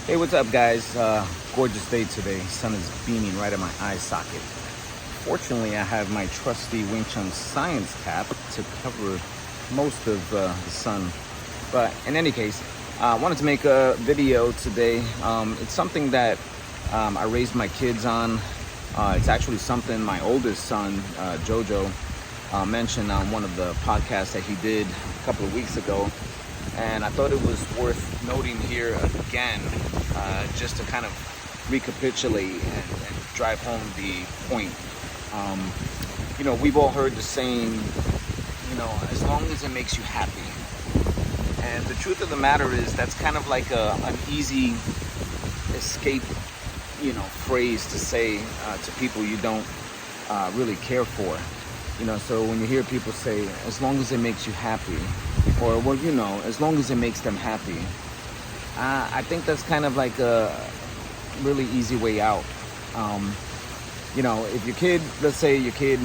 Hey, what's up, guys? Gorgeous day today. Sun is beaming right at my eye socket. Fortunately, I have my trusty Wing Chun Science cap to cover most of the sun. But in any case, I wanted to make a video today. It's something that I raised my kids on. It's actually something my oldest son, Jojo, mentioned on one of the podcasts that he did a couple of weeks ago. And I thought it was worth noting here again, just to kind of recapitulate and drive home the point. We've all heard the saying, as long as it makes you happy. And the truth of the matter is that's kind of like an easy escape, phrase to say to people you don't really care for. So when you hear people say, as long as it makes you happy, or, as long as it makes them happy, I think that's kind of like a really easy way out. If your kid, let's say your kid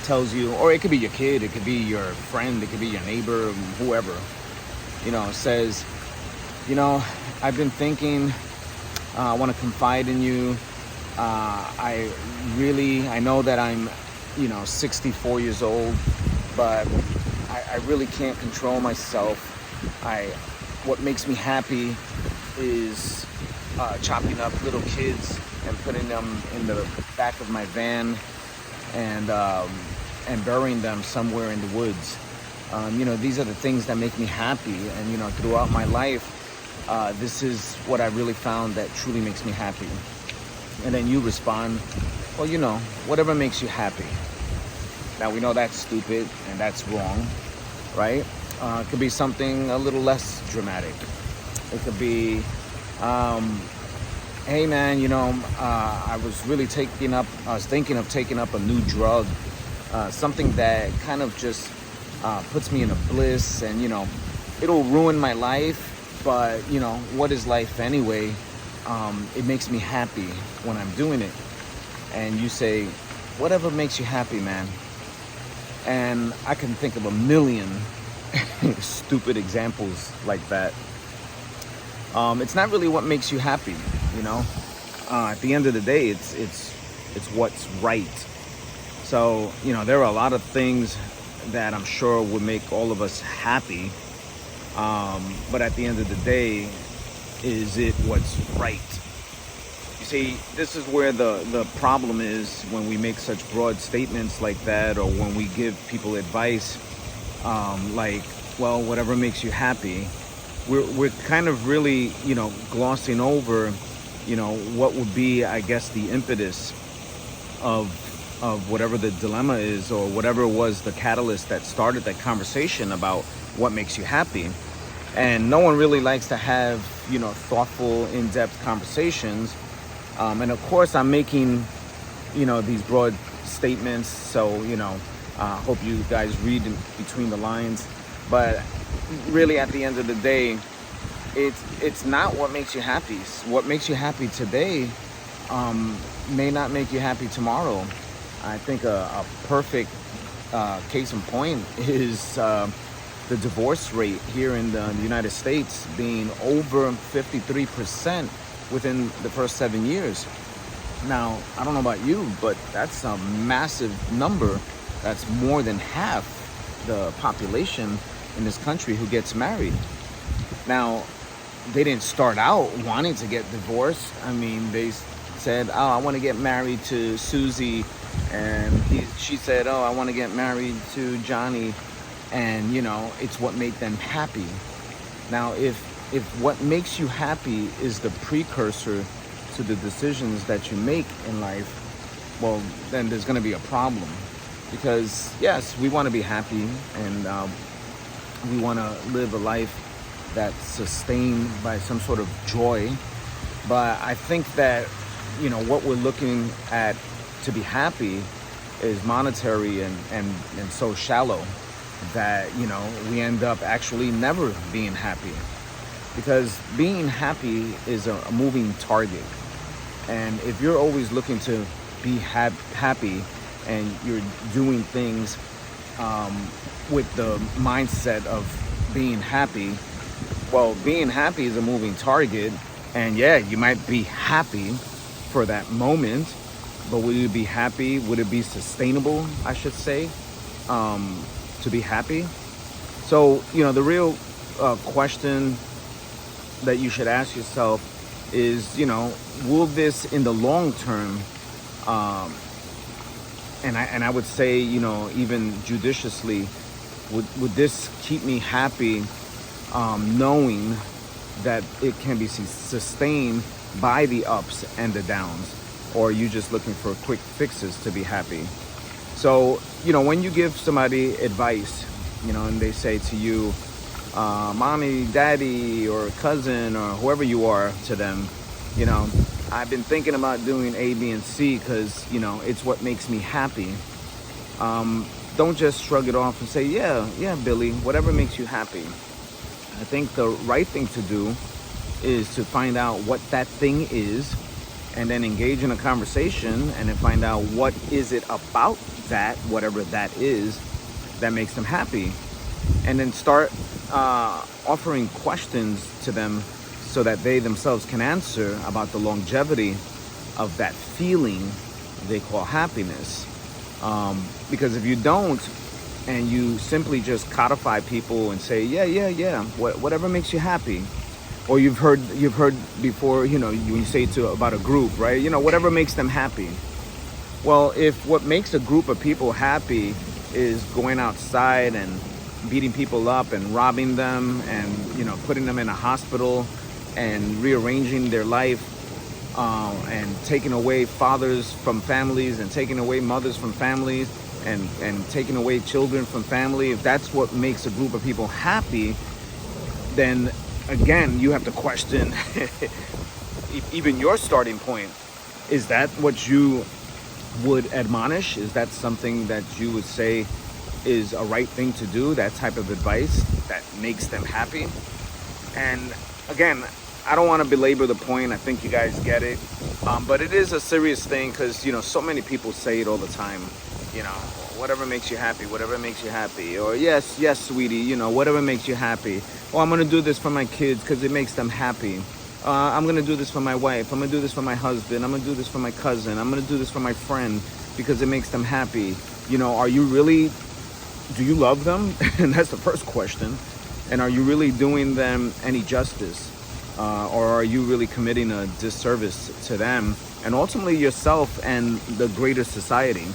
tells you, or it could be your kid, it could be your friend, it could be your neighbor, whoever, says, I've been thinking, I want to confide in you. I know that I'm 64 years old, but I really can't control myself. What makes me happy is chopping up little kids and putting them in the back of my van and burying them somewhere in the woods. These are the things that make me happy. And throughout my life, this is what I really found that truly makes me happy. And then you respond, well, whatever makes you happy. Now, we know that's stupid and that's wrong, right? It could be something a little less dramatic. It could be, hey man, I was thinking of taking up a new drug, something that kind of just puts me in a bliss, and it'll ruin my life, but what is life anyway? It makes me happy when I'm doing it. And you say, whatever makes you happy, man. And I can think of a million stupid examples like that. It's not really what makes you happy, At the end of the day, it's what's right. So, there are a lot of things that I'm sure would make all of us happy. But at the end of the day, is it what's right? See, this is where the problem is when we make such broad statements like that, or when we give people advice like, well, whatever makes you happy. We're kind of really, glossing over, what would be, I guess, the impetus of whatever the dilemma is, or whatever was the catalyst that started that conversation about what makes you happy. And no one really likes to have, thoughtful, in-depth conversations. And of course, I'm making, these broad statements. So, hope you guys read in between the lines. But really, at the end of the day, it's not what makes you happy. What makes you happy today may not make you happy tomorrow. I think a perfect case in point is the divorce rate here in the United States being over 53%. Within the first 7 years. Now, I don't know about you, but that's a massive number. That's more than half the population in this country who gets married. Now, they didn't start out wanting to get divorced. I mean, they said, oh, I want to get married to Susie. And she said, oh, I want to get married to Johnny. And, it's what made them happy. Now, if what makes you happy is the precursor to the decisions that you make in life, well, then there's going to be a problem. Because, yes, we want to be happy, and we want to live a life that's sustained by some sort of joy. But I think that, what we're looking at to be happy is monetary and so shallow that, we end up actually never being happy. Because being happy is a moving target. And if you're always looking to be happy and you're doing things with the mindset of being happy, well, being happy is a moving target. And yeah, you might be happy for that moment, but would you be happy? Would it be sustainable, I should say, to be happy? So, the real question that you should ask yourself is, will this in the long term, and I would say, even judiciously, would this keep me happy, knowing that it can be sustained by the ups and the downs? Or are you just looking for quick fixes to be happy? So, when you give somebody advice, and they say to you, mommy, daddy, or cousin, or whoever you are to them, I've been thinking about doing A, B, and C because, it's what makes me happy. Don't just shrug it off and say, yeah, Billy, whatever makes you happy. I think the right thing to do is to find out what that thing is, and then engage in a conversation and then find out what is it about that, whatever that is, that makes them happy. And then start offering questions to them so that they themselves can answer about the longevity of that feeling they call happiness. Because if you don't, and you simply just codify people and say, yeah, whatever makes you happy, or you've heard before, you say about a group, right? Whatever makes them happy. Well, if what makes a group of people happy is going outside and beating people up and robbing them and, putting them in a hospital and rearranging their life, and taking away fathers from families and taking away mothers from families and taking away children from family, if that's what makes a group of people happy, then again, you have to question even your starting point. Is that what you would admonish? Is that something that you would say is a right thing to do? That type of advice that makes them happy? And again, I don't want to belabor the point. I think you guys get it. But it is a serious thing because, so many people say it all the time. Whatever makes you happy, whatever makes you happy. Or yes, sweetie, whatever makes you happy. Oh, I'm going to do this for my kids because it makes them happy. I'm going to do this for my wife. I'm going to do this for my husband. I'm going to do this for my cousin. I'm going to do this for my friend because it makes them happy. Are you really, do you love them? And that's the first question. And are you really doing them any justice? Or are you really committing a disservice to them and ultimately yourself and the greater society?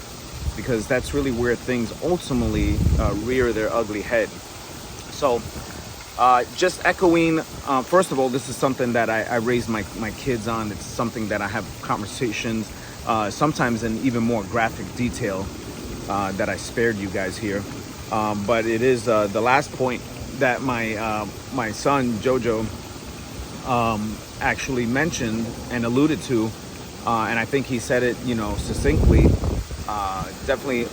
Because that's really where things ultimately rear their ugly head. So just echoing, first of all, this is something that I raised my kids on. It's something that I have conversations, sometimes in even more graphic detail, that I spared you guys here. But it is the last point that my son, Jojo, actually mentioned and alluded to. And I think he said it, succinctly, definitely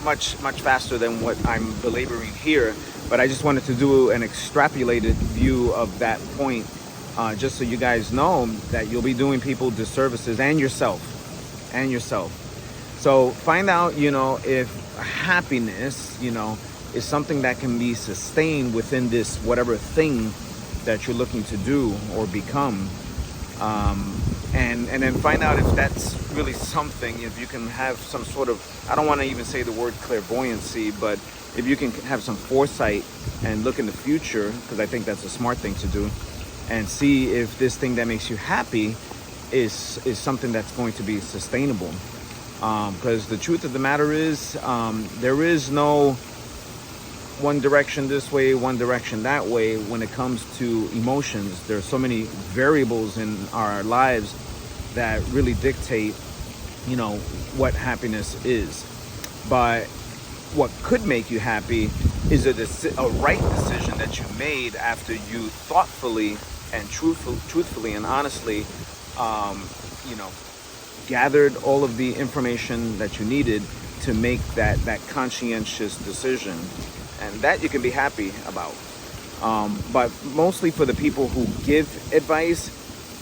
much faster than what I'm belaboring here. But I just wanted to do an extrapolated view of that point, just so you guys know that you'll be doing people disservices and yourself. So find out, if happiness, is something that can be sustained within this whatever thing that you're looking to do or become. And then find out if that's really something, if you can have some sort of, I don't want to even say the word clairvoyancy, but if you can have some foresight and look in the future, because I think that's a smart thing to do, and see if this thing that makes you happy is something that's going to be sustainable. Because the truth of the matter is, there is no one direction this way, one direction that way when it comes to emotions. There are so many variables in our lives that really dictate, what happiness is. But what could make you happy is a right decision that you made after you thoughtfully and truthfully and honestly, gathered all of the information that you needed to make that conscientious decision. And that you can be happy about. But mostly for the people who give advice,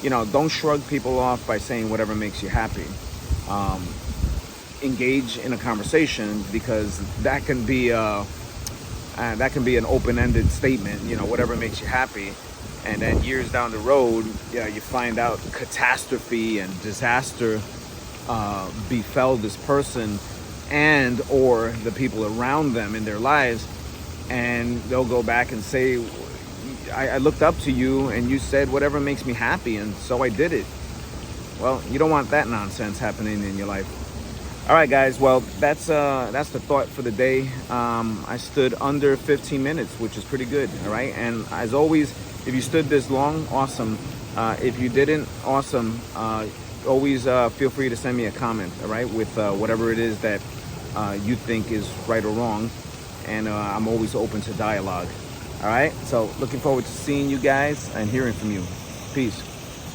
don't shrug people off by saying whatever makes you happy. Engage in a conversation, because that can be an open-ended statement, whatever makes you happy. and then years down the road, yeah, you find out catastrophe and disaster befell this person and or the people around them in their lives, and they'll go back and say, I looked up to you and you said whatever makes me happy, and so I did it. Well, you don't want that nonsense happening in your life. All right, guys. Well, that's the thought for the day. I stood under 15 minutes, which is pretty good. All right. And as always, if you stood this long, awesome. If you didn't, awesome. Always feel free to send me a comment. All right, with whatever it is that you think is right or wrong. And I'm always open to dialogue. All right. So looking forward to seeing you guys and hearing from you. Peace.